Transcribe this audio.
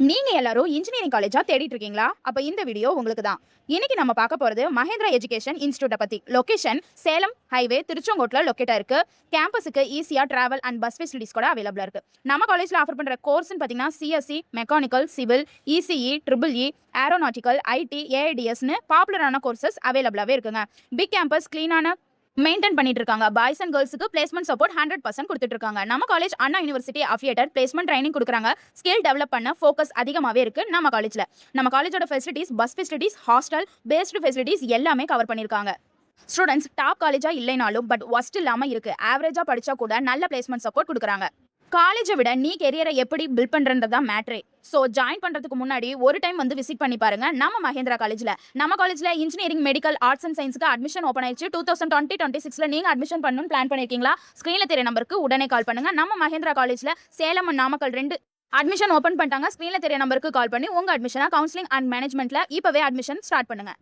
நீங்க எல்லாரும் இன்ஜினியரிங் காலேஜா தேடிட்டு இருக்கீங்களா? அப்ப இந்த வீடியோ உங்களுக்கு தான். இன்னைக்கு நம்ம பார்க்க போறது மஹேந்திரா எஜுகேஷன் இன்ஸ்டிடியூட்ட பத்தி. லொகேஷன் சேலம் ஹைவே திருச்செங்கோட்ல லொகேட்டா இருக்கு. கேம்பஸுக்கு ஈஸியா டிராவல் அண்ட் பஸ் ஃபெசிலிட்டிஸ் கூட அவைலபிளா இருக்கு. நம்ம காலேஜ்ல ஆஃபர் பண்ற கோர்ஸ்னு பாத்தீங்கன்னா CSE, mechanical, civil, ECE, triple E, aeronautical, IT, ஏஐடிஎஸ்னு பாப்புலரான கோர்சஸ் அவைலபிளாவே இருக்குங்க. பிக் கேம்பஸ், கிளீனான மெயின்டைன் பண்ணிட்டு இருக்காங்க. பாய்ஸ் அண்ட் கேர்ள்ஸுக்கு பிளேஸ்மெண்ட் சப்போர்ட் 100% கொடுத்துட்டு இருக்காங்க. நம்ம college Anna university affiliated placement training கொடுக்குறாங்க. ஸ்கில் டெவலப் பண்ண ஃபோக்கஸ் அதிகமாகவே இருக்கு நம்ம காலேஜ்ல. நம்ம காலேஜோட facilities, bus facilities, hostel based facilities எல்லாமே கவர் பண்ணியிருக்காங்க. ஸ்டூடெண்ட்ஸ் டாப் காலேஜா இல்லைனாலும் பட் ஒஸ்ட் இல்லாம இருக்கு. ஆவரேஜா படிச்சா கூட நல்ல பிளேஸ்மெண்ட் சப்போர்ட் கொடுக்குறாங்க. காலேஜை விட நீ கெரியரை எப்படி பில்ட் பண்றதா மேட்ரே. ஸோ ஜாயின் பண்றதுக்கு முன்னாடி ஒரு டைம் வந்து விசிட் பண்ணி பாருங்க நம்ம மஹேந்திரா காலேஜ்ல. நம்ம காலேஜ்ல இன்ஜினியரிங், மெடிக்கல், ஆர்ட்ஸ் அண்ட் சயின்ஸ்க்கு அட்மிஷன் ஓப்பன் ஆயிடுச்சு. 2020-26 நீங்க அட்மிஷன் பண்ணணும்னு பிளான் பண்ணிருக்கீங்களா? ஸ்கிரீன்ல தெரிய நம்பருக்கு உடனே கால் பண்ணுங்க. நம்ம மஹேந்திரா காலேஜ்ல Salem and Namakkal 2 admission open பண்ணிட்டாங்க. ஸ்கிரீன்ல தெரிய நம்பருக்கு கால் பண்ணி உங்க அட்மிஷனா கவுன்சிலிங் அண்ட் மேனேஜ்மெண்ட்ல இப்பவே அட்மிஷன் ஸ்டார்ட் பண்ணுங்க.